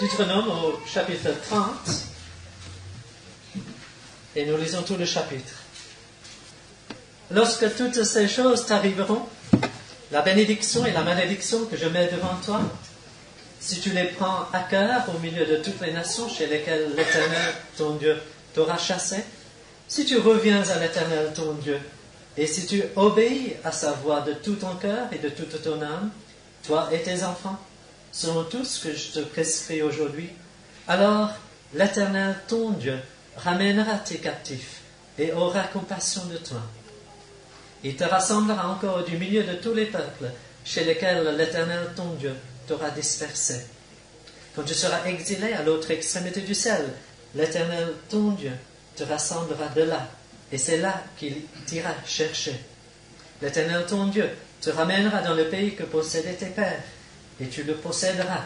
Deutéronome au chapitre 30, et nous lisons tout le chapitre. Lorsque toutes ces choses t'arriveront, la bénédiction et la malédiction que je mets devant toi, si tu les prends à cœur au milieu de toutes les nations chez lesquelles l'Éternel, ton Dieu, t'aura chassé, si tu reviens à l'Éternel, ton Dieu, et si tu obéis à sa voix de tout ton cœur et de toute ton âme, toi et tes enfants, selon tout ce que je te prescris aujourd'hui, alors l'Éternel, ton Dieu, ramènera tes captifs et aura compassion de toi. Il te rassemblera encore du milieu de tous les peuples chez lesquels l'Éternel, ton Dieu, t'aura dispersé. Quand tu seras exilé à l'autre extrémité du ciel, l'Éternel, ton Dieu, te rassemblera de là, et c'est là qu'il t'ira chercher. L'Éternel, ton Dieu, te ramènera dans le pays que possédaient tes pères, et tu le posséderas.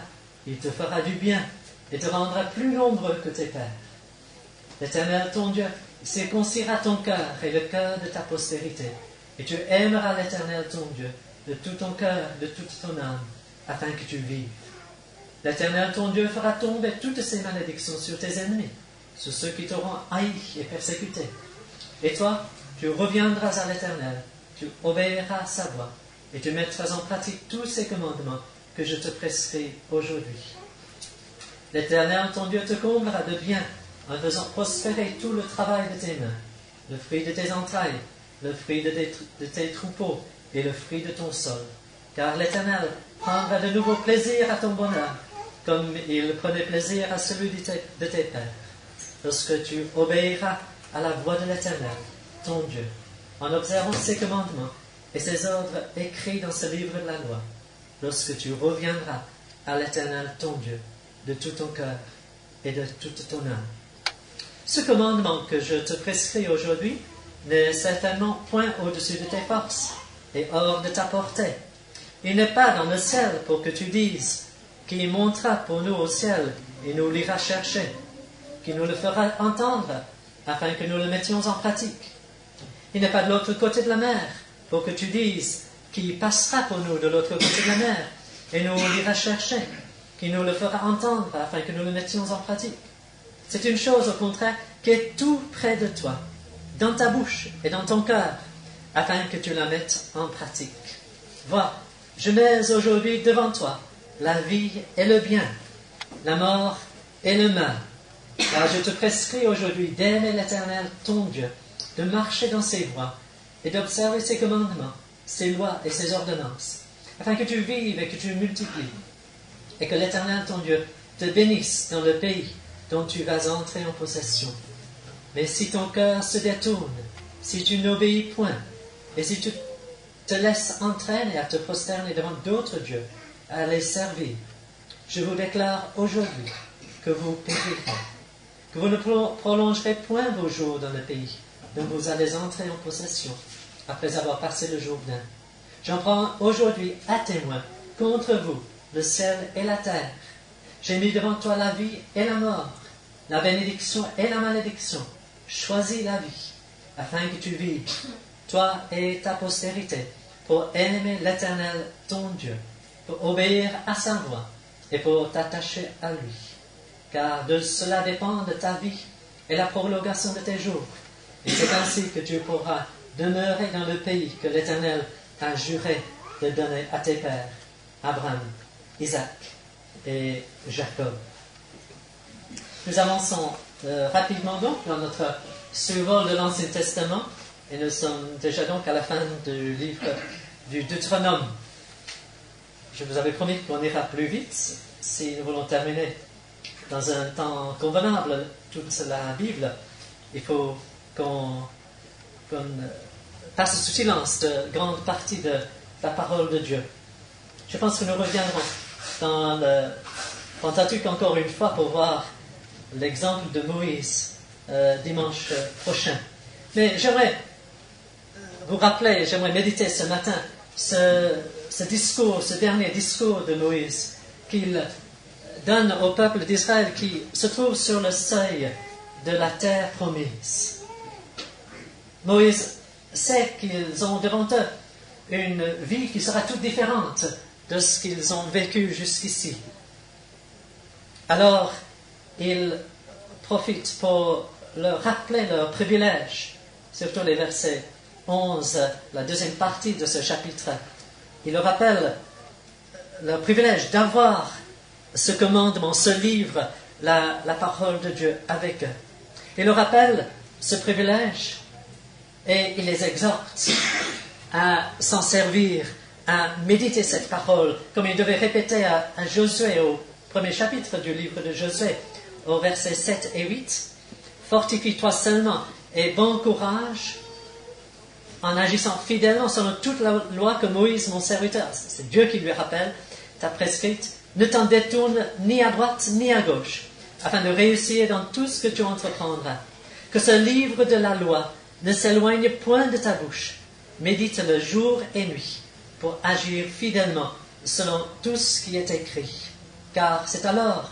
Il te fera du bien, et te rendra plus nombreux que tes pères. L'Éternel, ton Dieu, circoncira ton cœur et le cœur de ta postérité, et tu aimeras l'Éternel, ton Dieu, de tout ton cœur, de toute ton âme, afin que tu vives. L'Éternel, ton Dieu, fera tomber toutes ces malédictions sur tes ennemis, sur ceux qui t'auront haï et persécuté. Et toi, tu reviendras à l'Éternel, tu obéiras à sa voix, et tu mettras en pratique tous ces commandements que je te prescris aujourd'hui. L'Éternel, ton Dieu, te comblera de bien en faisant prospérer tout le travail de tes mains, le fruit de tes entrailles, le fruit de tes troupeaux et le fruit de ton sol. Car l'Éternel prendra de nouveau plaisir à ton bonheur, comme il prenait plaisir à celui de tes pères, lorsque tu obéiras à la voix de l'Éternel, ton Dieu, en observant ses commandements et ses ordres écrits dans ce livre de la loi, lorsque tu reviendras à l'Éternel, ton Dieu, de tout ton cœur et de toute ton âme. Ce commandement que je te prescris aujourd'hui n'est certainement point au-dessus de tes forces et hors de ta portée. Il n'est pas dans le ciel pour que tu dises, qui montera pour nous au ciel et nous l'ira chercher, qui nous le fera entendre afin que nous le mettions en pratique. Il n'est pas de l'autre côté de la mer pour que tu dises, qui passera pour nous de l'autre côté de la mer et nous l'ira chercher, qui nous le fera entendre afin que nous le mettions en pratique. C'est une chose au contraire qui est tout près de toi, dans ta bouche et dans ton cœur, afin que tu la mettes en pratique. Vois, je mets aujourd'hui devant toi la vie et le bien, la mort et le mal. Car je te prescris aujourd'hui d'aimer l'Éternel, ton Dieu, de marcher dans ses voies et d'observer ses commandements, ses lois et ses ordonnances, afin que tu vives et que tu multiplies, et que l'Éternel, ton Dieu, te bénisse dans le pays dont tu vas entrer en possession. Mais si ton cœur se détourne, si tu n'obéis point, et si tu te laisses entraîner à te prosterner devant d'autres dieux, à les servir, je vous déclare aujourd'hui que vous périrez, que vous ne prolongerez point vos jours dans le pays dont vous allez entrer en possession, après avoir passé le Jourdain. J'en prends aujourd'hui à témoin contre vous le ciel et la terre. J'ai mis devant toi la vie et la mort, la bénédiction et la malédiction. Choisis la vie, afin que tu vives, toi et ta postérité, pour aimer l'Éternel, ton Dieu, pour obéir à sa voix et pour t'attacher à lui. Car de cela dépend de ta vie et la prolongation de tes jours. Et c'est ainsi que tu pourras demeurer dans le pays que l'Éternel a juré de donner à tes pères, Abraham, Isaac et Jacob. Nous avançons rapidement donc dans notre survol de l'Ancien Testament et nous sommes déjà donc à la fin du livre du Deutéronome. Je vous avais promis qu'on ira plus vite si nous voulons terminer dans un temps convenable toute la Bible. Il faut qu'on passe sous silence de grandes parties de la parole de Dieu. Je pense que nous reviendrons dans le Pentateuque encore une fois pour voir l'exemple de Moïse dimanche prochain. Mais j'aimerais vous rappeler, j'aimerais méditer ce matin ce discours, ce dernier discours de Moïse qu'il donne au peuple d'Israël qui se trouve sur le seuil de la terre promise. Moïse sait qu'ils ont devant eux une vie qui sera toute différente de ce qu'ils ont vécu jusqu'ici. Alors, il profite pour leur rappeler leur privilège, surtout les versets 11, la deuxième partie de ce chapitre. Il leur rappelle leur privilège d'avoir ce commandement, ce livre, la parole de Dieu avec eux. Il leur rappelle ce privilège et il les exhorte à s'en servir, à méditer cette parole, comme il devait répéter à Josué au premier chapitre du livre de Josué, au versets 7 et 8. Fortifie-toi seulement et bon courage en agissant fidèlement selon toute la loi que Moïse, mon serviteur, c'est Dieu qui lui rappelle, t'a prescrite. Ne t'en détourne ni à droite ni à gauche, afin de réussir dans tout ce que tu entreprendras. Que ce livre de la loi ne s'éloigne point de ta bouche. Médite-le jour et nuit, pour agir fidèlement selon tout ce qui est écrit. Car c'est alors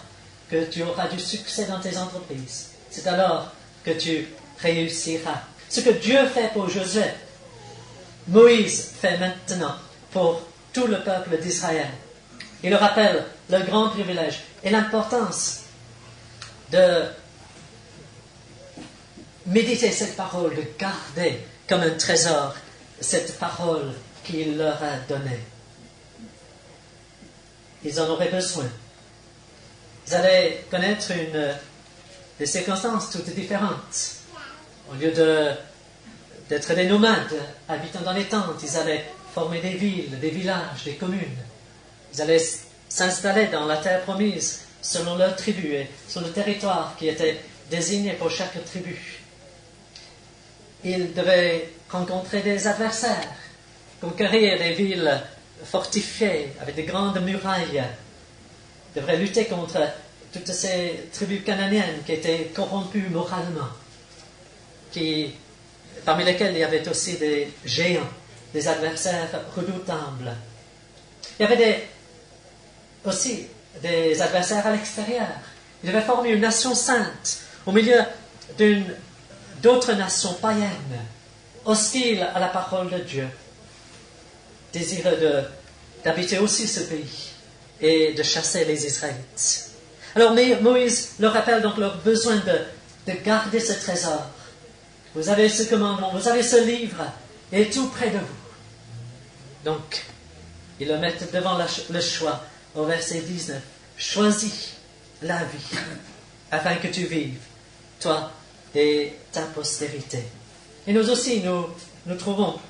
que tu auras du succès dans tes entreprises. C'est alors que tu réussiras. Ce que Dieu fait pour Josué, Moïse fait maintenant pour tout le peuple d'Israël. Il rappelle le grand privilège et l'importance de méditer cette parole, de garder comme un trésor cette parole qu'il leur a donnée. Ils en auraient besoin. Ils allaient connaître des circonstances toutes différentes. Au lieu d'être des nomades habitant dans les tentes, ils allaient former des villes, des villages, des communes. Ils allaient s'installer dans la terre promise selon leur tribu et sur le territoire qui était désigné pour chaque tribu. Ils devaient rencontrer des adversaires, conquérir des villes fortifiées avec de grandes murailles. Ils devraient lutter contre toutes ces tribus cananéennes qui étaient corrompues moralement, parmi lesquelles il y avait aussi des géants, des adversaires redoutables. Il y avait aussi des adversaires à l'extérieur. Ils devaient former une nation sainte au milieu d'autres nations païennes, hostiles à la parole de Dieu, désireux d'habiter aussi ce pays et de chasser les Israélites. Alors Moïse leur rappelle donc leur besoin de garder ce trésor. Vous avez ce commandement, vous avez ce livre, et tout près de vous. Donc, ils le mettent devant le choix, au verset 19. Choisis la vie, afin que tu vives, toi et ta postérité. Et nous aussi, nous trouvons,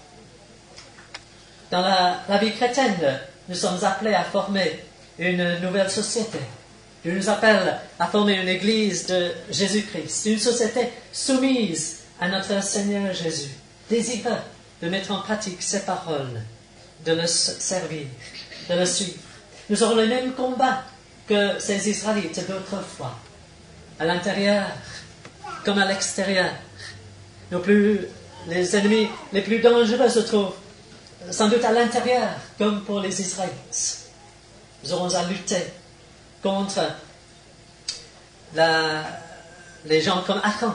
dans la vie chrétienne, nous sommes appelés à former une nouvelle société. Dieu nous appelle à former une église de Jésus-Christ, une société soumise à notre Seigneur Jésus, désireux de mettre en pratique ses paroles, de le servir, de le suivre. Nous aurons le même combat que ces Israélites d'autrefois, à l'intérieur comme à l'extérieur. Les ennemis les plus dangereux se trouvent sans doute à l'intérieur, comme pour les Israélites. Nous aurons à lutter contre les gens comme Achan,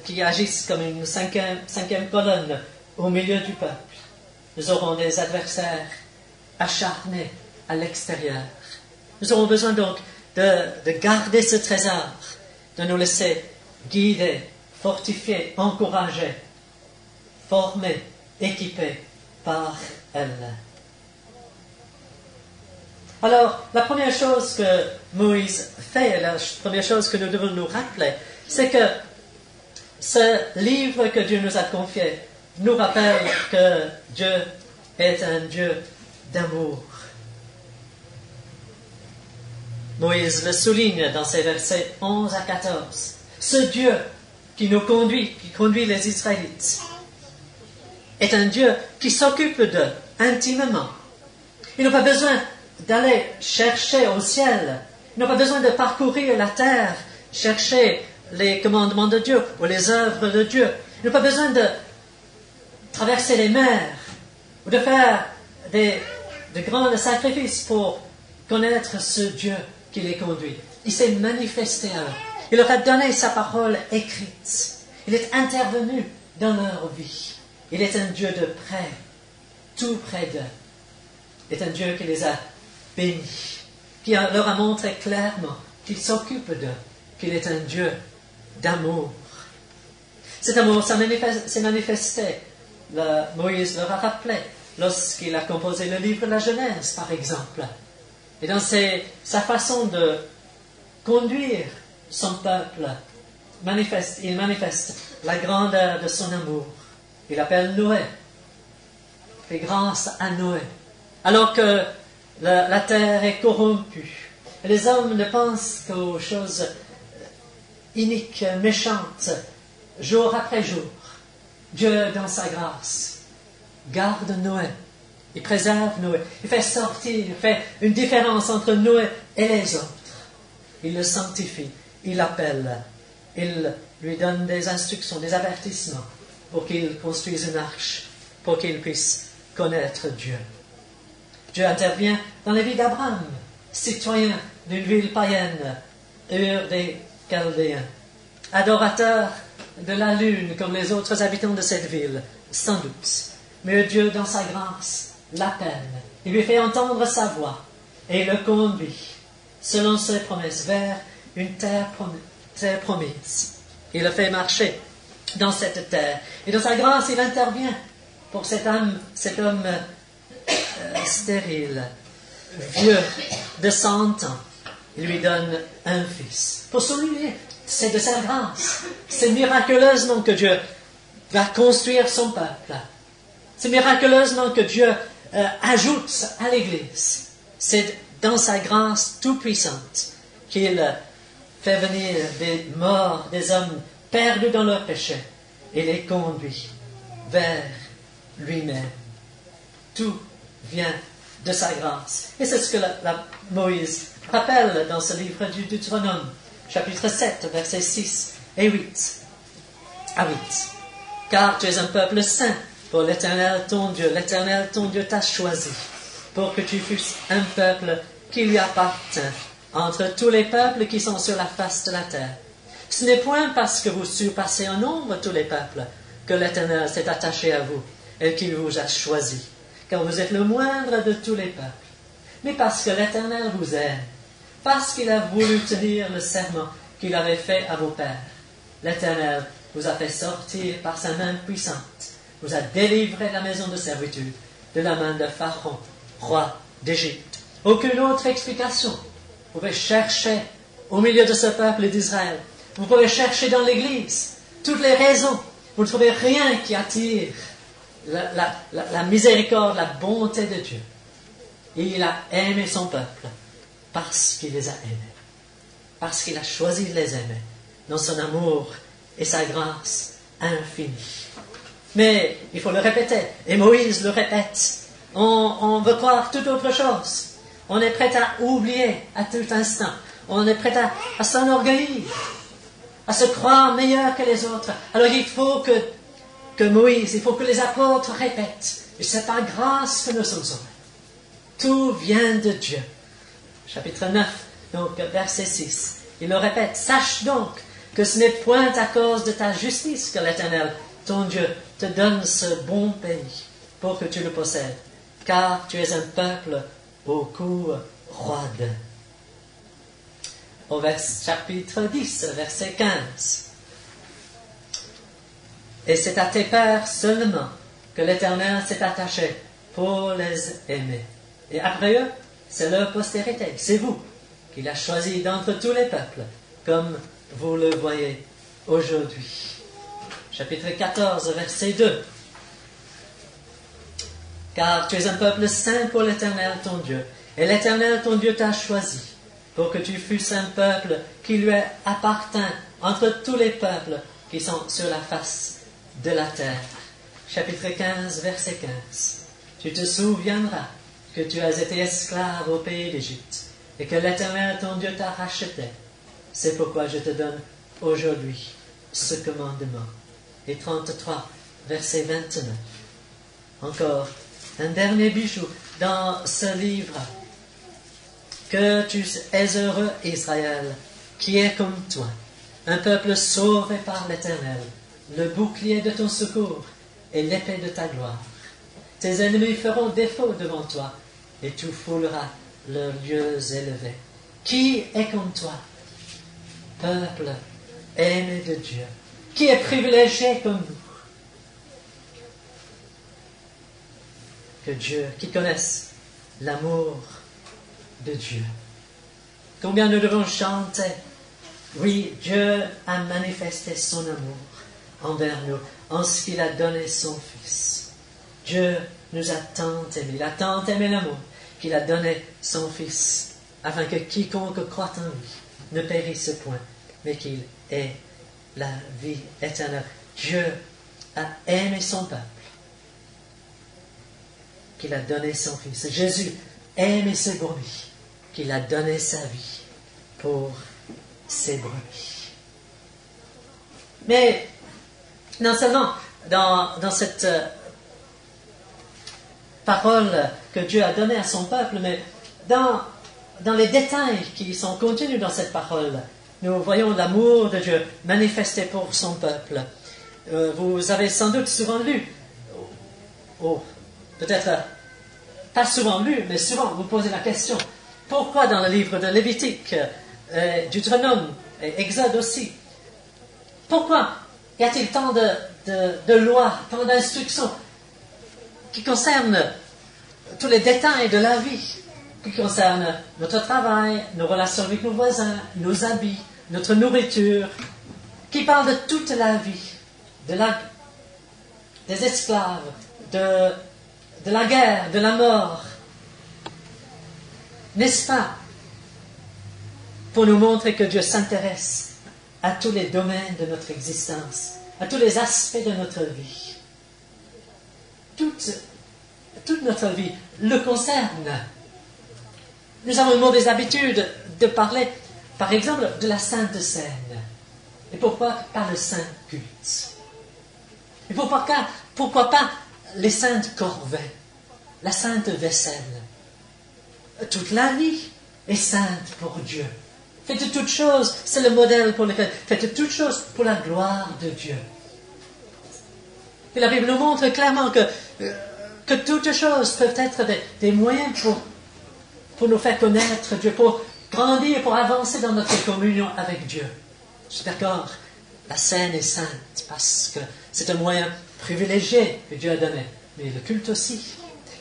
qui agissent comme une cinquième colonne au milieu du peuple. Nous aurons des adversaires acharnés à l'extérieur. Nous aurons besoin donc de garder ce trésor, de nous laisser guider, fortifier, encourager, former, équiper par elle. Alors, la première chose que Moïse fait, la première chose que nous devons nous rappeler, c'est que ce livre que Dieu nous a confié nous rappelle que Dieu est un Dieu d'amour. Moïse le souligne dans ses versets 11 à 14. Ce Dieu qui conduit les Israélites, est un Dieu qui s'occupe d'eux intimement. Ils n'ont pas besoin d'aller chercher au ciel. Ils n'ont pas besoin de parcourir la terre, chercher les commandements de Dieu ou les œuvres de Dieu. Ils n'ont pas besoin de traverser les mers ou de faire de grands sacrifices pour connaître ce Dieu qui les conduit. Il s'est manifesté à eux. Il leur a donné sa parole écrite. Il est intervenu dans leur vie. Il est un Dieu de près, tout près d'eux. Il est un Dieu qui les a bénis. qui leur a montré clairement qu'il s'occupe d'eux, qu'il est un Dieu d'amour. Cet amour s'est manifesté, Moïse leur a rappelé, lorsqu'il a composé le livre de la Genèse, par exemple. Et dans sa façon de conduire son peuple, il manifeste la grandeur de son amour. Il appelle Noé, il fait grâce à Noé. Alors que la terre est corrompue, et les hommes ne pensent qu'aux choses iniques, méchantes, jour après jour. Dieu, dans sa grâce, garde Noé. Il préserve Noé. Il fait sortir, il fait une différence entre Noé et les autres. Il le sanctifie, il l'appelle, il lui donne des instructions, des avertissements pour qu'il construise une arche, pour qu'il puisse connaître Dieu. Dieu intervient dans la vie d'Abraham, citoyen d'une ville païenne, Ur des Chaldéens, adorateur de la lune comme les autres habitants de cette ville, sans doute. Mais Dieu, dans sa grâce, l'appelle, il lui fait entendre sa voix et le conduit, selon ses promesses, vers une terre promise. Il le fait marcher dans cette terre. Et dans sa grâce, il intervient pour cet homme stérile, vieux, de 100 ans. Il lui donne un fils. Pour celui-là, c'est de sa grâce. C'est miraculeusement que Dieu va construire son peuple. C'est miraculeusement que Dieu ajoute à l'Église. C'est dans sa grâce toute-puissante qu'il fait venir des morts, des hommes perdus dans leur péché, et les conduit vers lui-même. Tout vient de sa grâce. Et c'est ce que Moïse rappelle dans ce livre du Deutéronome, chapitre 7, versets 6 et 8. À 8. Car tu es un peuple saint pour l'Éternel ton Dieu. L'Éternel ton Dieu t'a choisi pour que tu fusses un peuple qui lui appartient entre tous les peuples qui sont sur la face de la terre. Ce n'est point parce que vous surpassez en nombre tous les peuples que l'Éternel s'est attaché à vous et qu'il vous a choisi, car vous êtes le moindre de tous les peuples, mais parce que l'Éternel vous aime, parce qu'il a voulu tenir le serment qu'il avait fait à vos pères. L'Éternel vous a fait sortir par sa main puissante, vous a délivré de la maison de servitude, de la main de Pharaon, roi d'Égypte. Aucune autre explication. Vous pouvez chercher au milieu de ce peuple d'Israël. Vous pouvez chercher dans l'Église toutes les raisons. Vous ne trouvez rien qui attire la miséricorde, la bonté de Dieu. Et il a aimé son peuple parce qu'il les a aimés. Parce qu'il a choisi de les aimer dans son amour et sa grâce infinie. Mais il faut le répéter. Et Moïse le répète. On veut croire toute autre chose. On est prêt à oublier à tout instant. On est prêt à s'enorgueillir, à se croire meilleur que les autres. Alors il faut que Moïse, il faut que les apôtres répètent. Et c'est par grâce que nous sommes sauvés. Tout vient de Dieu. Chapitre 9, donc verset 6. Il le répète. Sache donc que ce n'est point à cause de ta justice que l'Éternel, ton Dieu, te donne ce bon pays pour que tu le possèdes. Car tu es un peuple au cou roide. Au chapitre 10, verset 15. Et c'est à tes pères seulement que l'Éternel s'est attaché pour les aimer. Et après eux, c'est leur postérité. C'est vous qu'il a choisi d'entre tous les peuples, comme vous le voyez aujourd'hui. Chapitre 14, verset 2. Car tu es un peuple saint pour l'Éternel ton Dieu, et l'Éternel ton Dieu t'a choisi, pour que tu fusses un peuple qui lui appartient entre tous les peuples qui sont sur la face de la terre. Chapitre 15, verset 15. Tu te souviendras que tu as été esclave au pays d'Égypte, et que l'Éternel ton Dieu t'a racheté. C'est pourquoi je te donne aujourd'hui ce commandement. Et 33, verset 29. Encore un dernier bijou dans ce livre. Que tu es heureux, Israël, qui est comme toi, un peuple sauvé par l'Éternel, le bouclier de ton secours et l'épée de ta gloire. Tes ennemis feront défaut devant toi, et tu fouleras leurs lieux élevés. Qui est comme toi, peuple aimé de Dieu? Qui est privilégié comme nous? Que Dieu, qui connaisse l'amour de Dieu. Combien nous devons chanter. Oui, Dieu a manifesté son amour envers nous en ce qu'il a donné son Fils. Dieu nous a tant aimés, il a tant aimé l'amour qu'il a donné son Fils, afin que quiconque croit en lui ne périsse point, mais qu'il ait la vie éternelle. Dieu a aimé son peuple, qu'il a donné son Fils. Jésus a aimé ses brebis, qu'il a donné sa vie pour ses brebis. Mais non seulement dans cette parole que Dieu a donnée à son peuple, mais dans les détails qui sont contenus dans cette parole, nous voyons l'amour de Dieu manifesté pour son peuple. Vous avez sans doute souvent lu, peut-être pas souvent lu, mais souvent vous posez la question, pourquoi dans le livre de Lévitique, Deutéronome et Exode aussi, pourquoi y a-t-il tant de lois, tant d'instructions qui concernent tous les détails de la vie, qui concernent notre travail, nos relations avec nos voisins, nos habits, notre nourriture, qui parlent de toute la vie, des esclaves, de la guerre, de la mort. N'est-ce pas? Pour nous montrer que Dieu s'intéresse à tous les domaines de notre existence, à tous les aspects de notre vie. Toute notre vie le concerne. Nous avons une mauvaise habitude de parler, par exemple, de la Sainte Seine. Et pourquoi pas le Saint Culte? Et pourquoi pas les Saintes Corvées, la Sainte Vaisselle? Toute la vie est sainte pour Dieu. Faites toutes choses, c'est le modèle pour lequel... Faites toutes choses pour la gloire de Dieu. Et la Bible nous montre clairement que toutes choses peuvent être des moyens pour nous faire connaître Dieu, pour grandir, pour avancer dans notre communion avec Dieu. Je suis d'accord, la scène est sainte parce que c'est un moyen privilégié que Dieu a donné, mais le culte aussi.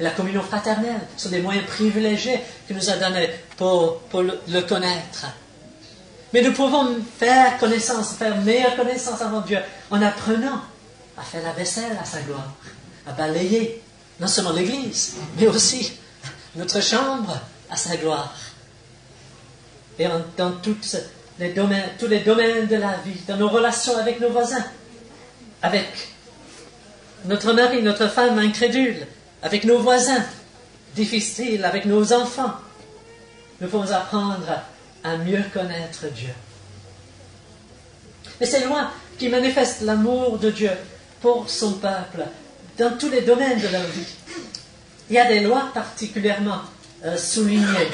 Et la communion fraternelle sont des moyens privilégiés qu'il nous a donnés pour le connaître. Mais nous pouvons faire meilleure connaissance avant Dieu en apprenant à faire la vaisselle à sa gloire, à balayer non seulement l'Église, mais aussi notre chambre à sa gloire. Et dans tous les domaines de la vie, dans nos relations avec nos voisins, avec notre mari, notre femme incrédule, avec nos voisins difficiles, avec nos enfants, nous pouvons apprendre à mieux connaître Dieu. Mais ces lois qui manifestent l'amour de Dieu pour son peuple dans tous les domaines de leur vie. Il y a des lois particulièrement soulignées.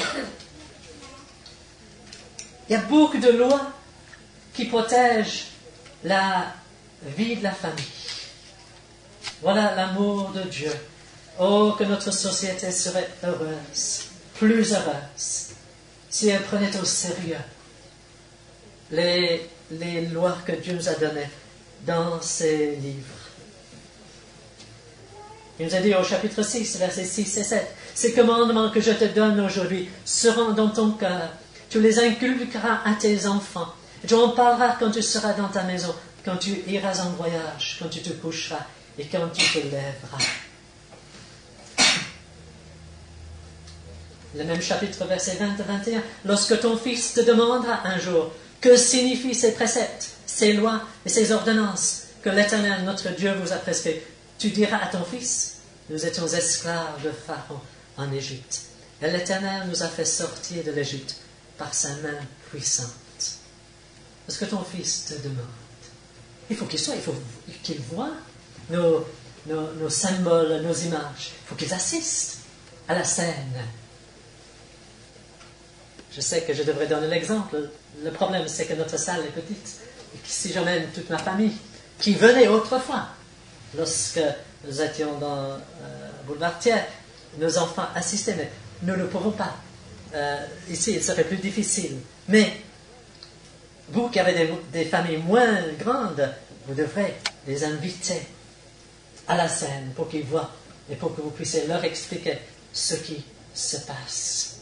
Il y a beaucoup de lois qui protègent la vie de la famille. Voilà l'amour de Dieu. Oh, que notre société serait heureuse, plus heureuse, si elle prenait au sérieux les lois que Dieu nous a données dans ses livres. Il nous a dit au chapitre 6, versets 6 et 7, « Ces commandements que je te donne aujourd'hui seront dans ton cœur. Tu les inculqueras à tes enfants. Et tu en parleras quand tu seras dans ta maison, quand tu iras en voyage, quand tu te coucheras et quand tu te lèveras. » Le même chapitre, versets 20 et 21, « Lorsque ton fils te demandera un jour, que signifient ces préceptes, ces lois et ces ordonnances que l'Éternel, notre Dieu, vous a prescrits, tu diras à ton fils, nous étions esclaves de Pharaon en Égypte. Et l'Éternel nous a fait sortir de l'Égypte par sa main puissante. » Parce que ton fils te demande. Il faut qu'il voit nos symboles, nos images. Il faut qu'ils assistent à la scène. Je sais que je devrais donner l'exemple. Le problème, c'est que notre salle est petite. Et que si j'emmène toute ma famille, qui venait autrefois, lorsque nous étions dans Boulevard Thiers, nos enfants assistaient, mais nous ne pouvons pas ici, il serait plus difficile. Mais vous qui avez des familles moins grandes, vous devrez les inviter à la scène pour qu'ils voient et pour que vous puissiez leur expliquer ce qui se passe.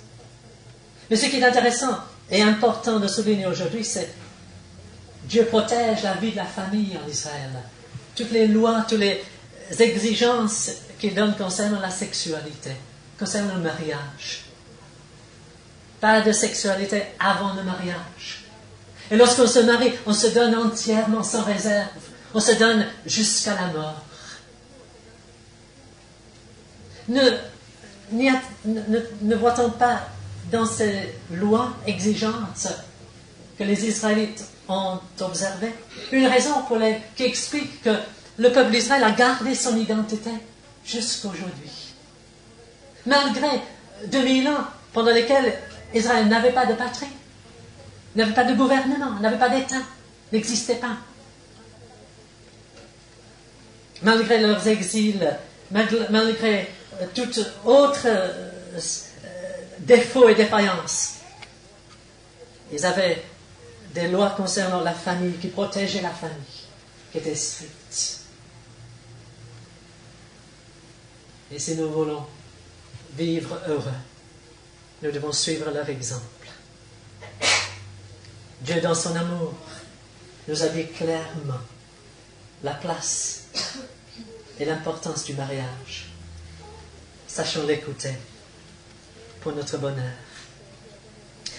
Mais ce qui est intéressant et important de souligner aujourd'hui, c'est Dieu protège la vie de la famille en Israël. Toutes les lois, toutes les exigences qu'il donne concernant la sexualité, concernant le mariage. Pas de sexualité avant le mariage. Et lorsqu'on se marie, on se donne entièrement sans réserve. On se donne jusqu'à la mort. Ne voit-on pas dans ces lois exigeantes que les Israélites ont observées une raison qui explique que le peuple d'Israël a gardé son identité jusqu'à aujourd'hui. Malgré 2000 ans pendant lesquels Israël n'avait pas de patrie, n'avait pas de gouvernement, n'avait pas d'État, n'existait pas. Malgré leurs exils, malgré tout autre défaut et défaillance, ils avaient des lois concernant la famille, qui protégeaient la famille, qui étaient strictes. Et si nous voulons vivre heureux, nous devons suivre leur exemple. Dieu, dans son amour, nous a dit clairement la place et l'importance du mariage. Sachons l'écouter pour notre bonheur.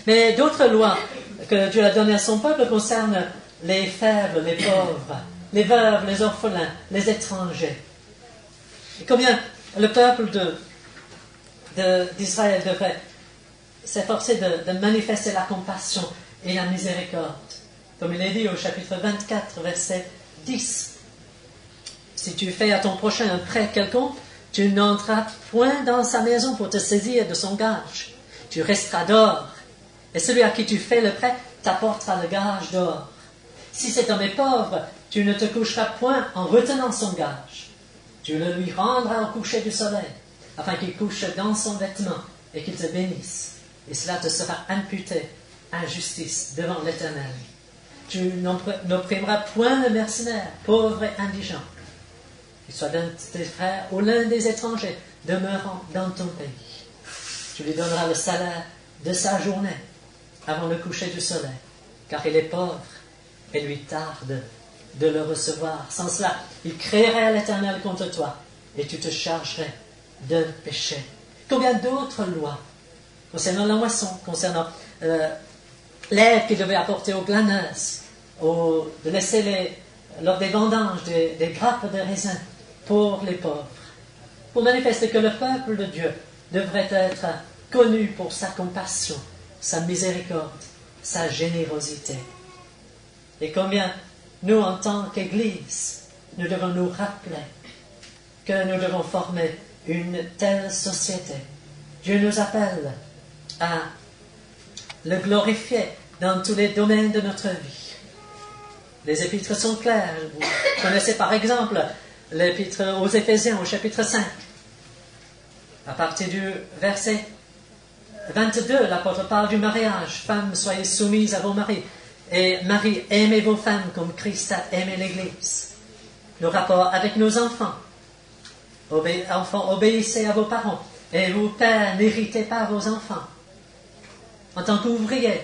Mais d'autres lois que Dieu a données à son peuple concernent les faibles, les pauvres, les veuves, les orphelins, les étrangers. Et combien le peuple d'Israël devrait s'efforcer de manifester la compassion et la miséricorde. Comme il est dit au chapitre 24, verset 10. Si tu fais à ton prochain un prêt quelconque, tu n'entreras point dans sa maison pour te saisir de son gage. Tu resteras dehors. Et celui à qui tu fais le prêt t'apportera le gage d'or. Si cet homme est pauvre, tu ne te coucheras point en retenant son gage. Tu le lui rendras au coucher du soleil, afin qu'il couche dans son vêtement et qu'il te bénisse. Et cela te sera imputé à justice devant l'Éternel. Tu n'opprimeras point le mercenaire, pauvre et indigent, qu'il soit l'un de tes frères ou l'un des étrangers demeurant dans ton pays. Tu lui donneras le salaire de sa journée avant le coucher du soleil, car il est pauvre et lui tarde de le recevoir. Sans cela, il créerait à l'Éternel contre toi et tu te chargerais d'un péché. Combien d'autres lois concernant la moisson, concernant l'aide qu'il devait apporter aux glaneuses, de laisser lors des vendanges des grappes de raisin pour les pauvres, pour manifester que le peuple de Dieu devrait être connu pour sa compassion, sa miséricorde, sa générosité. Et combien nous, en tant qu'Église, nous devons nous rappeler que nous devons former une telle société. Dieu nous appelle à le glorifier dans tous les domaines de notre vie. Les épîtres sont claires. Vous connaissez par exemple l'épître aux Éphésiens au chapitre 5. À partir du verset 22, l'apôtre parle du mariage. Femmes, soyez soumises à vos maris. Et maris, aimez vos femmes comme Christ a aimé l'Église. Nos rapports avec nos enfants. Enfants, obéissez à vos parents. Et vous, pères, n'héritez pas vos enfants. En tant qu'ouvriers,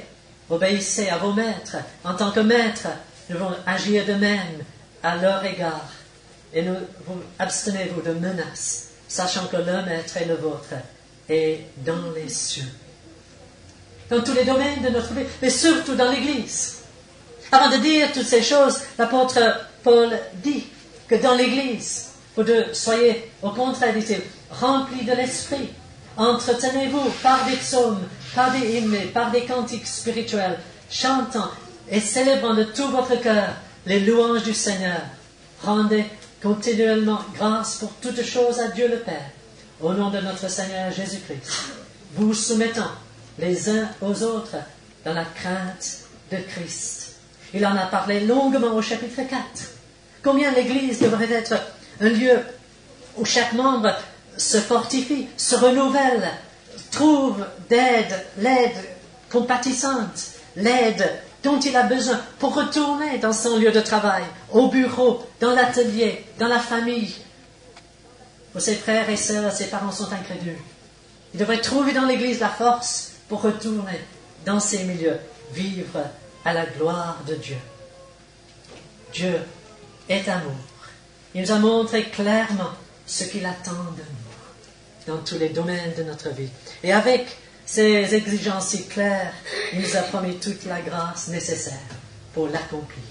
obéissez à vos maîtres. En tant que maîtres, nous devons agir de même à leur égard. Et abstenez-vous de menaces, sachant que le maître est le vôtre et dans les cieux. Dans tous les domaines de notre vie, mais surtout dans l'Église. Avant de dire toutes ces choses, l'apôtre Paul dit que dans l'Église, soyez, au contraire, dit-il, remplis de l'Esprit. Entretenez-vous par des psaumes, par des hymnes, par des cantiques spirituels, chantant et célébrant de tout votre cœur les louanges du Seigneur. Rendez continuellement grâce pour toutes choses à Dieu le Père, au nom de notre Seigneur Jésus-Christ, vous soumettant les uns aux autres dans la crainte de Christ. Il en a parlé longuement au chapitre 4. Combien l'Église devrait être un lieu où chaque membre se fortifie, se renouvelle, trouve l'aide compatissante, l'aide dont il a besoin pour retourner dans son lieu de travail, au bureau, dans l'atelier, dans la famille. Pour ses frères et sœurs, ses parents sont incrédules. Il devrait trouver dans l'Église la force pour retourner dans ces milieux, vivre à la gloire de Dieu. Dieu est amour. Il nous a montré clairement ce qu'il attend de nous dans tous les domaines de notre vie. Et avec ces exigences si claires, il nous a promis toute la grâce nécessaire pour l'accomplir.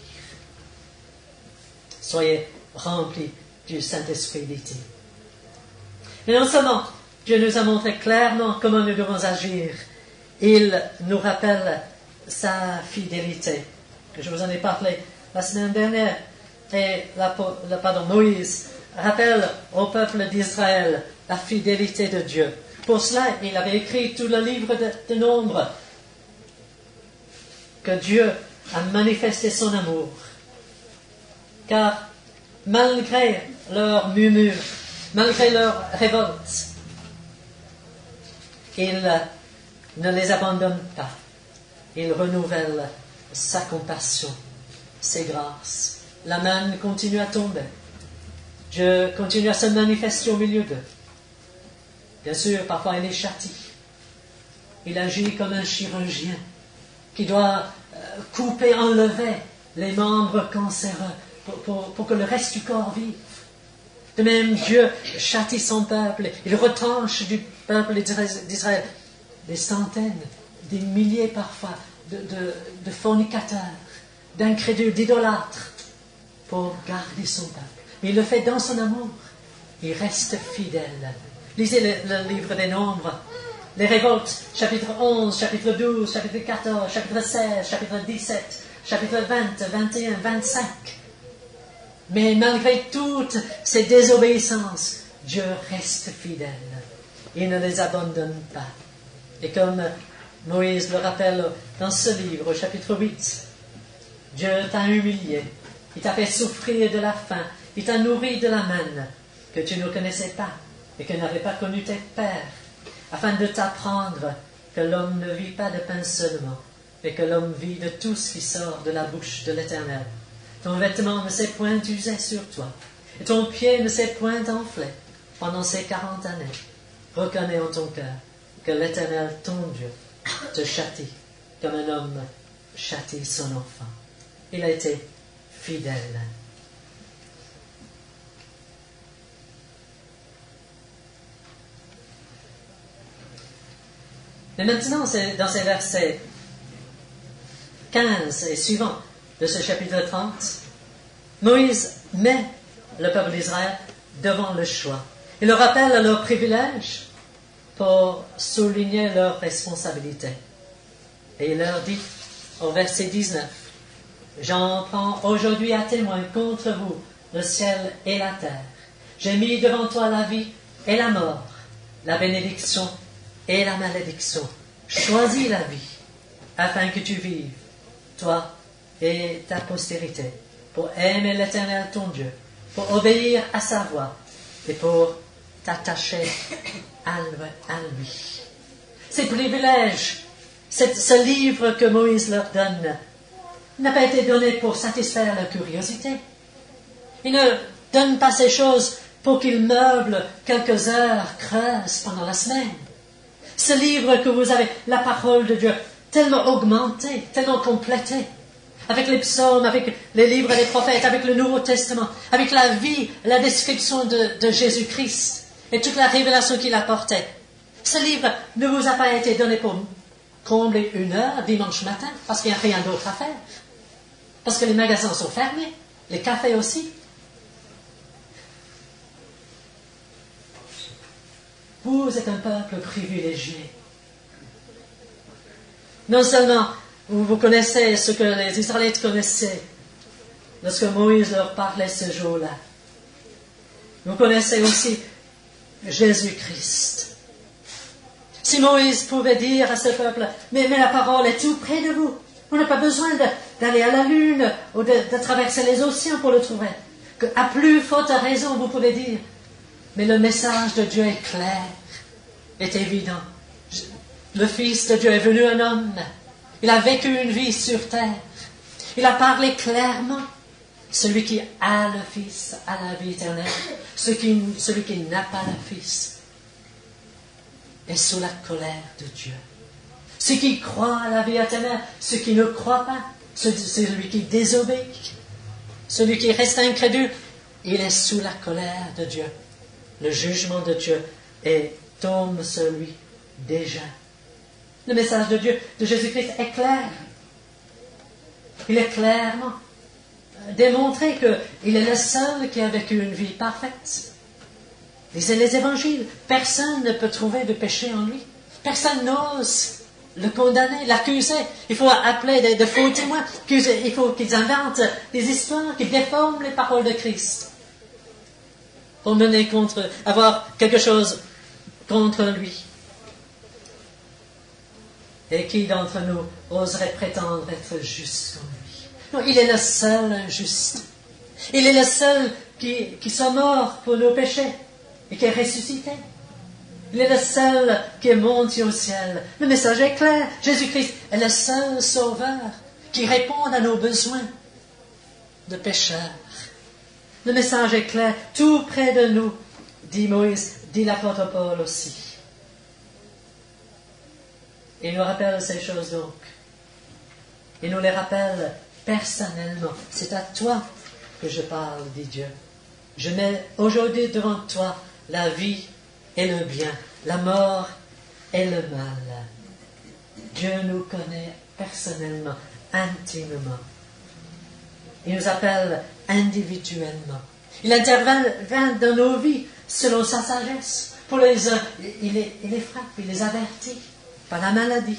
Soyez remplis du Saint-Esprit, dit-il. Mais non seulement Dieu nous a montré clairement comment nous devons agir, il nous rappelle sa fidélité. Je vous en ai parlé la semaine dernière. Et Moïse rappelle au peuple d'Israël la fidélité de Dieu. Pour cela, il avait écrit tout le livre de Nombres, que Dieu a manifesté son amour. Car malgré leur murmure, malgré leur révolte, il ne les abandonne pas. Il renouvelle sa compassion, ses grâces. La main continue à tomber. Dieu continue à se manifester au milieu d'eux. Bien sûr, parfois il les châtie. Il agit comme un chirurgien qui doit couper, enlever les membres cancéreux pour que le reste du corps vive. De même, Dieu châtie son peuple. Il retranche du peuple d'Israël des centaines, des milliers parfois de fornicateurs, d'incrédules, d'idolâtres, pour garder son peuple. Mais il le fait dans son amour. Il reste fidèle. Lisez le livre des Nombres. Les révoltes, chapitre 11, chapitre 12, chapitre 14, chapitre 16, chapitre 17, chapitre 20, 21, 25. Mais malgré toutes ces désobéissances, Dieu reste fidèle. Il ne les abandonne pas. Et comme Moïse le rappelle dans ce livre, au chapitre 8, Dieu t'a humilié. Il t'a fait souffrir de la faim. Il t'a nourri de la manne que tu ne connaissais pas et que n'avaient pas connu tes pères, afin de t'apprendre que l'homme ne vit pas de pain seulement, mais que l'homme vit de tout ce qui sort de la bouche de l'Éternel. Ton vêtement ne s'est point usé sur toi, et ton pied ne s'est point enflé pendant ces 40 années. Reconnais en ton cœur que l'Éternel, ton Dieu, te châtie comme un homme châtie son enfant. Il a été fidèle. Mais maintenant, c'est dans ces versets 15 et suivants de ce chapitre 30, Moïse met le peuple d'Israël devant le choix. Il leur rappelle leurs privilèges pour souligner leurs responsabilités. Et il leur dit, au verset 19, « J'en prends aujourd'hui à témoin contre vous le ciel et la terre. J'ai mis devant toi la vie et la mort, la bénédiction et la malédiction. Choisis la vie, afin que tu vives, toi et ta postérité, pour aimer l'Éternel ton Dieu, pour obéir à sa voix et pour t'attacher à lui. » Ces privilèges, ce livre que Moïse leur donne, n'a pas été donné pour satisfaire leur curiosité. Il ne donne pas ces choses pour qu'ils meublent quelques heures creuses pendant la semaine. Ce livre que vous avez, la parole de Dieu, tellement augmentée, tellement complétée, avec les psaumes, avec les livres des prophètes, avec le Nouveau Testament, avec la vie, la description de Jésus-Christ et toute la révélation qu'il apportait. Ce livre ne vous a pas été donné pour combler une heure dimanche matin, parce qu'il n'y a rien d'autre à faire. Parce que les magasins sont fermés, les cafés aussi. Vous êtes un peuple privilégié. Non seulement vous connaissez ce que les Israélites connaissaient lorsque Moïse leur parlait ce jour-là, vous connaissez aussi Jésus-Christ. Si Moïse pouvait dire à ce peuple, mais la parole est tout près de vous, on n'a pas besoin d'aller à la lune ou de traverser les océans pour le trouver. À plus forte raison, vous pouvez dire, mais le message de Dieu est clair, est évident. Le Fils de Dieu est venu un homme. Il a vécu une vie sur terre. Il a parlé clairement. Celui qui a le Fils a la vie éternelle. Celui qui n'a pas le Fils est sous la colère de Dieu. Ceux qui croient à la vie éternelle, ceux qui ne croient pas, celui qui désobéit, celui qui reste incrédule, il est sous la colère de Dieu. Le jugement de Dieu tombe sur lui déjà. Le message de Dieu, de Jésus-Christ, est clair. Il est clairement démontré qu'il est le seul qui a vécu une vie parfaite. Lisez les évangiles. Personne ne peut trouver de péché en lui. Personne n'ose le condamner, l'accuser. Il faut appeler de faux témoins. Il faut qu'ils inventent des histoires qui déforment les paroles de Christ pour avoir quelque chose contre lui. Et qui d'entre nous oserait prétendre être juste comme lui? Non, il est le seul injuste. Il est le seul qui soit mort pour nos péchés et qui est ressuscité. Il est le seul qui est monté au ciel. Le message est clair. Jésus-Christ est le seul sauveur qui répond à nos besoins de pécheurs. Le message est clair. Tout près de nous, dit Moïse, dit l'apôtre Paul aussi. Il nous rappelle ces choses donc. Il nous les rappelle personnellement. C'est à toi que je parle, dit Dieu. Je mets aujourd'hui devant toi la vie et le bien, la mort et le mal. Dieu nous connaît personnellement, intimement. Il nous appelle individuellement. Il intervient dans nos vies selon sa sagesse. Pour les uns, il les frappe, il les avertit par la maladie,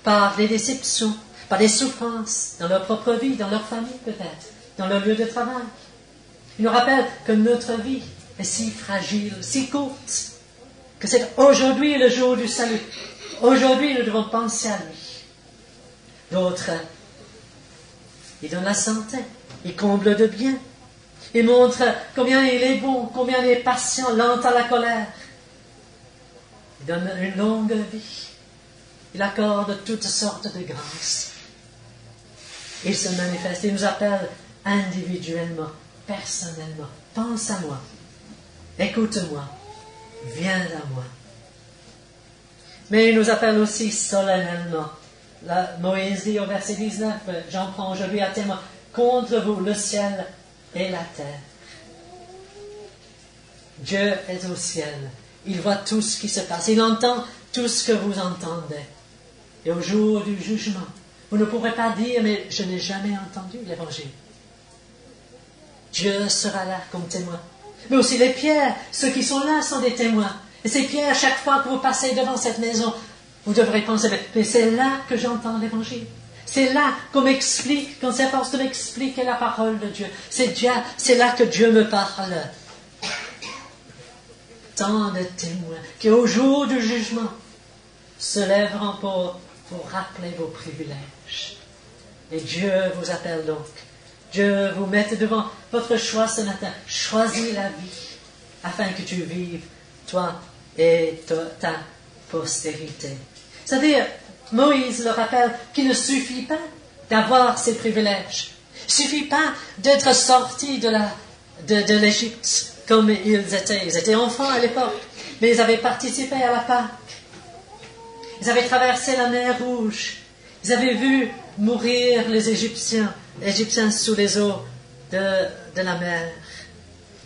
par les déceptions, par les souffrances dans leur propre vie, dans leur famille peut-être, dans leur lieu de travail. Il nous rappelle que notre vie est si fragile, si courte, que c'est aujourd'hui le jour du salut. Aujourd'hui, nous devons penser à lui. D'autres, il donne la santé, il comble de bien, il montre combien il est bon, combien il est patient, lent à la colère. Il donne une longue vie. Il accorde toutes sortes de grâces. Il se manifeste, il nous appelle individuellement, personnellement. Pense à moi. Écoute-moi. Viens à moi. Mais il nous appelle aussi solennellement. Là, Moïse dit au verset 19, j'en prends aujourd'hui à témoin, contre vous le ciel et la terre. Dieu est au ciel. Il voit tout ce qui se passe. Il entend tout ce que vous entendez. Et au jour du jugement, vous ne pourrez pas dire, mais je n'ai jamais entendu l'évangile. Dieu sera là comme témoin. Mais aussi les pierres, ceux qui sont là sont des témoins. Et ces pierres, chaque fois que vous passez devant cette maison, vous devrez penser, mais c'est là que j'entends l'évangile. C'est là qu'on m'explique, qu'on s'efforce de m'expliquer la parole de Dieu. C'est là que Dieu me parle. Tant de témoins qui, au jour du jugement, se lèveront pour rappeler vos privilèges. Et Dieu vous appelle donc. Dieu vous met devant votre choix ce matin. Choisis la vie afin que tu vives, toi et ta postérité. C'est-à-dire, Moïse le rappelle qu'il ne suffit pas d'avoir ces privilèges. Il ne suffit pas d'être sorti de l'Égypte comme ils étaient. Ils étaient enfants à l'époque, mais ils avaient participé à la Pâque. Ils avaient traversé la mer Rouge. Ils avaient vu mourir les Égyptiens sous les eaux de la mer.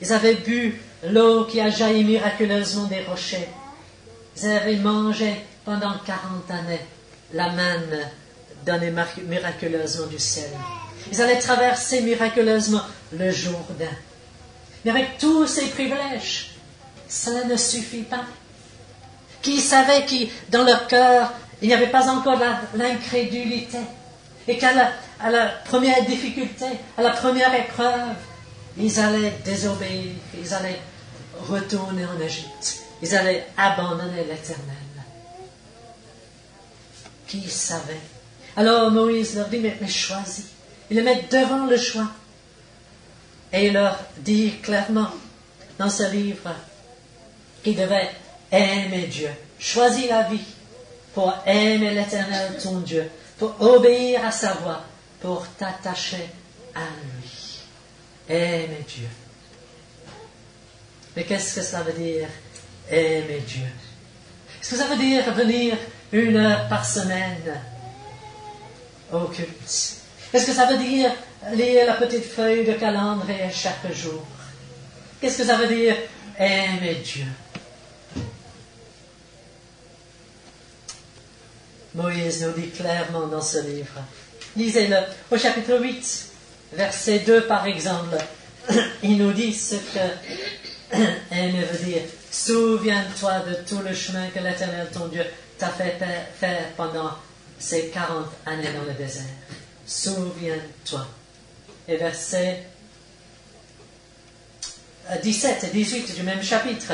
Ils avaient bu l'eau qui a jailli miraculeusement des rochers. Ils avaient mangé pendant 40 années la manne donnée miraculeusement du ciel. Ils allaient traverser miraculeusement le Jourdain. Mais avec tous ces privilèges, cela ne suffit pas. Qui savait que dans leur cœur, il n'y avait pas encore l'incrédulité et qu'à la première difficulté, à la première épreuve, ils allaient désobéir, ils allaient retourner en Égypte, ils allaient abandonner l'Éternel. Qui savait? Alors Moïse leur dit, mais choisis. Il les met devant le choix. Et il leur dit clairement dans ce livre qu'ils devaient aimer Dieu. Choisis la vie pour aimer l'Éternel ton Dieu, pour obéir à sa voix, pour t'attacher à lui. Aimer Dieu. Mais qu'est-ce que ça veut dire, aimer Dieu? Est-ce que ça veut dire venir 1 heure par semaine au culte? Est-ce que ça veut dire lire la petite feuille de calendrier chaque jour? Qu'est-ce que ça veut dire, aimer Dieu? Moïse nous dit clairement dans ce livre. Lisez-le au chapitre 8, verset 2 par exemple. Il nous dit ce que aimer veut dire. Souviens-toi de tout le chemin que l'Éternel ton Dieu t'a fait faire pendant ces 40 années dans le désert. Souviens-toi. Et versets 17 et 18 du même chapitre.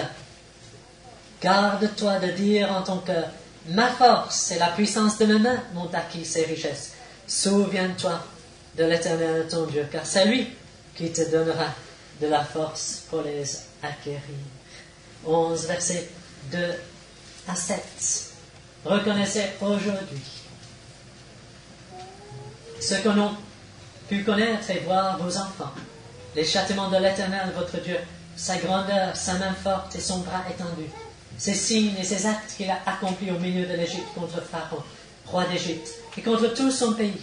Garde-toi de dire en ton cœur, ma force et la puissance de mes mains m'ont acquis ces richesses. Souviens-toi de l'Éternel ton Dieu, car c'est lui qui te donnera de la force pour les acquérir. 11, versets 2 à 7. Reconnaissez aujourd'hui ce que l'on pu connaître et voir vos enfants, les châtiments de l'Éternel votre Dieu, sa grandeur, sa main forte et son bras étendu, ses signes et ses actes qu'il a accomplis au milieu de l'Égypte contre Pharaon, roi d'Égypte, et contre tout son pays.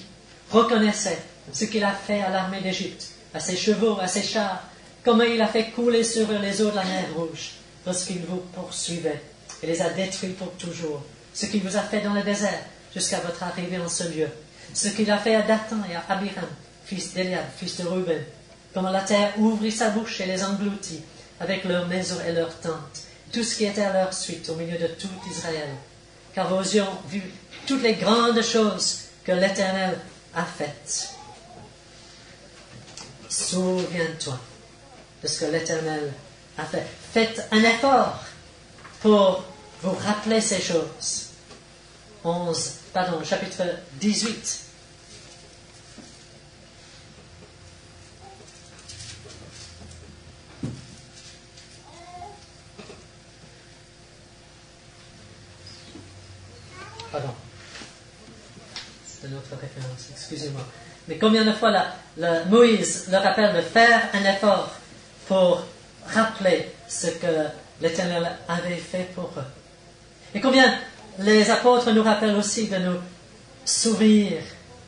Reconnaissez ce qu'il a fait à l'armée d'Égypte, à ses chevaux, à ses chars, comment il a fait couler sur eux les eaux de la mer Rouge, lorsqu'il vous poursuivait et les a détruits pour toujours, ce qu'il vous a fait dans le désert, jusqu'à votre arrivée en ce lieu, ce qu'il a fait à Dathan et à Abiram, fils d'Eliab, fils de Ruben, comment la terre ouvrit sa bouche et les engloutit, avec leurs maisons et leurs tentes, tout ce qui était à leur suite au milieu de tout Israël. Car vos yeux ont vu toutes les grandes choses que l'Éternel a faites. Souviens-toi de ce que l'Éternel a fait. Faites un effort pour vous rappeler ces choses. Chapitre 18. Pardon. C'est une autre référence, excusez-moi. Mais combien de fois Moïse leur rappelle de faire un effort pour rappeler ce que l'Éternel avait fait pour eux. Et combien les apôtres nous rappellent aussi de nous souvenir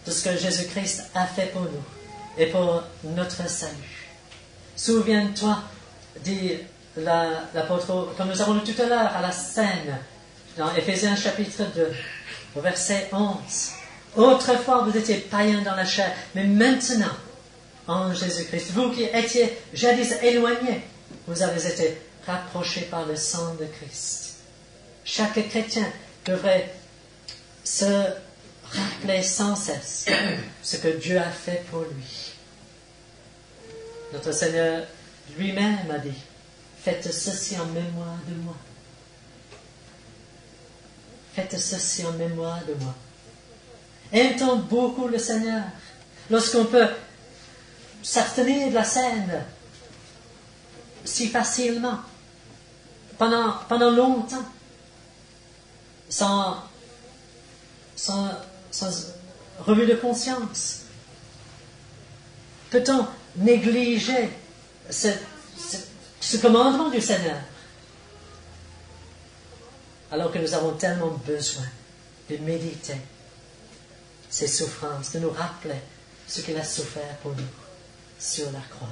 de ce que Jésus-Christ a fait pour nous et pour notre salut. Souviens-toi, dit l'apôtre, comme nous avons lu tout à l'heure à la scène, dans Éphésiens chapitre 2, au verset 11. Autrefois, vous étiez païens dans la chair, mais maintenant, en Jésus-Christ, vous qui étiez jadis éloignés, vous avez été rapprochés par le sang de Christ. Chaque chrétien devrait se rappeler sans cesse ce que Dieu a fait pour lui. Notre Seigneur lui-même a dit, faites ceci en mémoire de moi. Faites ceci en mémoire de moi. Aime-t-on beaucoup le Seigneur lorsqu'on peut s'abstenir de la scène si facilement, pendant longtemps, sans revue de conscience? Peut-on négliger ce commandement du Seigneur alors que nous avons tellement besoin de méditer ses souffrances, de nous rappeler ce qu'il a souffert pour nous sur la croix?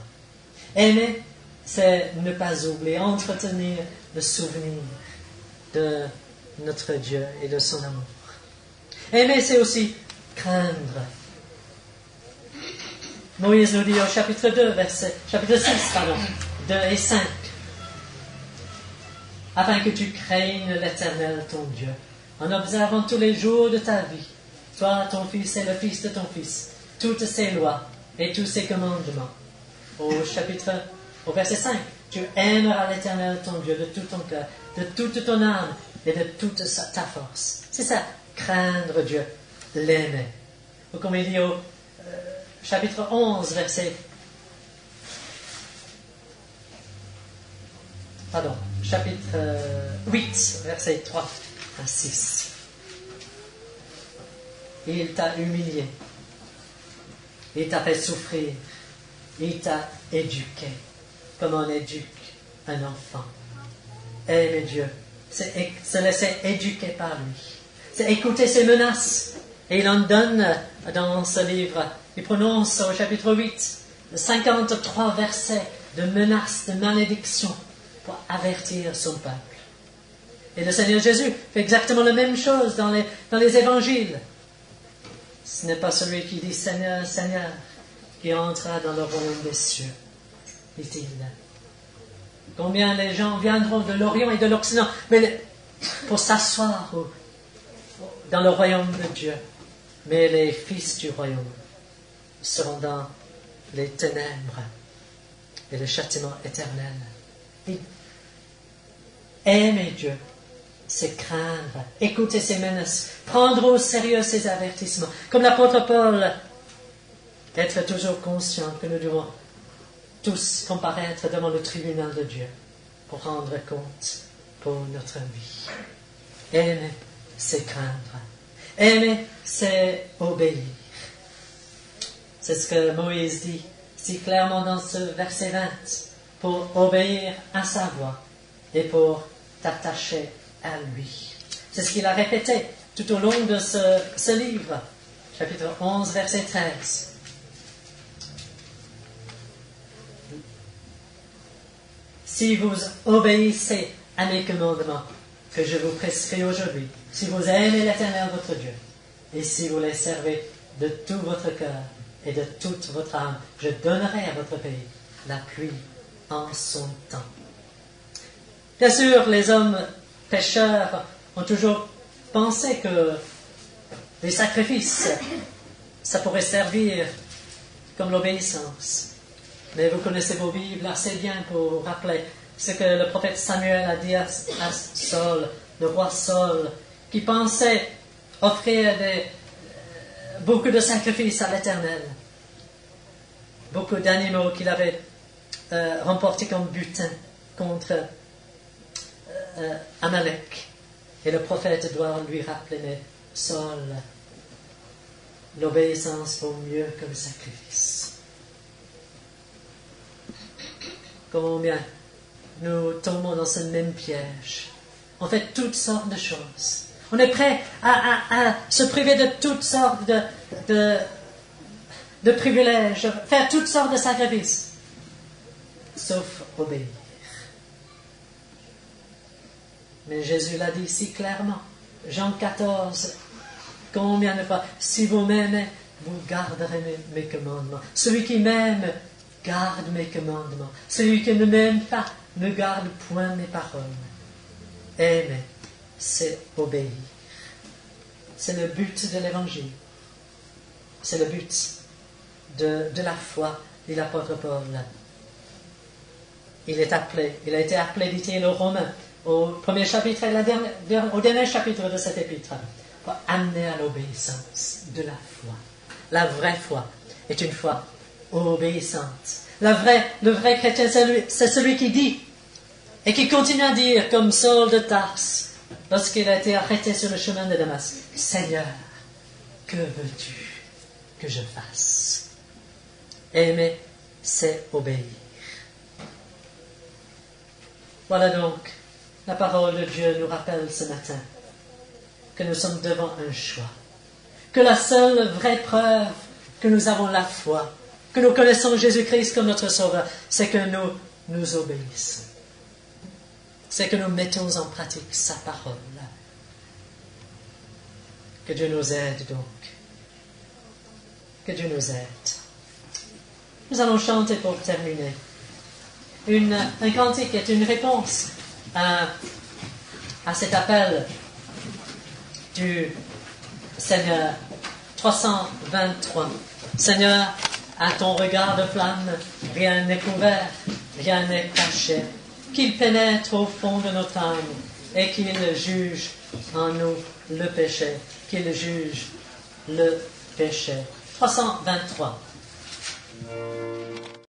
Aimer, c'est ne pas oublier, entretenir le souvenir de notre Dieu et de son amour. Aimer, c'est aussi craindre. Moïse nous dit au chapitre 6, 2 et 5, afin que tu craignes l'Éternel ton Dieu, en observant tous les jours de ta vie, toi, ton fils et le fils de ton fils, toutes ses lois et tous ses commandements. Au verset 5, tu aimeras l'Éternel ton Dieu de tout ton cœur, de toute ton âme et de toute ta force. C'est ça, craindre Dieu, l'aimer. Ou comme il dit au chapitre 11, chapitre 8, verset 3 à 6. Il t'a humilié. Il t'a fait souffrir. Il t'a éduqué comme on éduque un enfant. Aimer Dieu, c'est se laisser éduquer par lui. C'est écouter ses menaces. Et il en donne dans ce livre. Il prononce au chapitre 8 53 versets de menaces, de malédictions pour avertir son peuple. Et le Seigneur Jésus fait exactement la même chose dans les évangiles. Ce n'est pas celui qui dit Seigneur, Seigneur, qui entrera dans le royaume des cieux, dit-il. Combien les gens viendront de l'Orient et de l'Occident pour s'asseoir dans le royaume de Dieu. Mais les fils du royaume seront dans les ténèbres et le châtiment éternel. Et aimer Dieu, c'est craindre, écouter ses menaces, prendre au sérieux ses avertissements. Comme l'apôtre Paul, être toujours conscient que nous devons tous comparaître devant le tribunal de Dieu pour rendre compte pour notre vie. Aimer, c'est craindre. Aimer, c'est obéir. C'est ce que Moïse dit si clairement dans ce verset 20. Pour obéir à sa voix et pour t'attacher à lui. C'est ce qu'il a répété tout au long de ce livre, chapitre 11, verset 13. Si vous obéissez à mes commandements que je vous prescris aujourd'hui, si vous aimez l'Éternel votre Dieu, et si vous les servez de tout votre cœur et de toute votre âme, je donnerai à votre pays la pluie en son temps. Bien sûr, les hommes pécheurs ont toujours pensé que les sacrifices, ça pourrait servir comme l'obéissance. Mais vous connaissez vos Bibles assez bien pour vous rappeler ce que le prophète Samuel a dit à Saul, le roi Saul, qui pensait offrir beaucoup de sacrifices à l'Éternel, beaucoup d'animaux qu'il avait remportés comme butin contre Amalek. Et le prophète doit lui rappeler, mais Saul, l'obéissance vaut mieux que le sacrifice. Combien nous tombons dans ce même piège. On fait toutes sortes de choses. On est prêt à se priver de toutes sortes de privilèges, faire toutes sortes de sacrifices, sauf obéir. Mais Jésus l'a dit si clairement. Jean 14, combien de fois, si vous m'aimez, vous garderez mes commandements. Celui qui m'aime garde mes commandements. Celui qui ne m'aime pas ne garde point mes paroles. Aimer, c'est obéir. C'est le but de l'Évangile. C'est le but de la foi, dit l'apôtre Paul. Il a été appelé, dit-il aux Romains, au premier chapitre et au dernier chapitre de cet épître, pour amener à l'obéissance de la foi. La vraie foi est une foi obéissante. Le vrai chrétien, c'est celui qui dit et qui continue à dire, comme Saul de Tarse, lorsqu'il a été arrêté sur le chemin de Damas, « Seigneur, que veux-tu que je fasse ?» Aimer, c'est obéir. Voilà donc, la parole de Dieu nous rappelle ce matin que nous sommes devant un choix, que la seule vraie preuve que nous avons la foi, que nous connaissons Jésus-Christ comme notre Sauveur, c'est que nous obéissons. C'est que nous mettons en pratique sa parole. Que Dieu nous aide donc. Que Dieu nous aide. Nous allons chanter pour terminer. Un cantique est une réponse à cet appel du Seigneur. 323. Seigneur, à ton regard de flamme, rien n'est couvert, rien n'est caché. Qu'il pénètre au fond de notre âme et qu'il juge en nous le péché. Qu'il juge le péché. 323.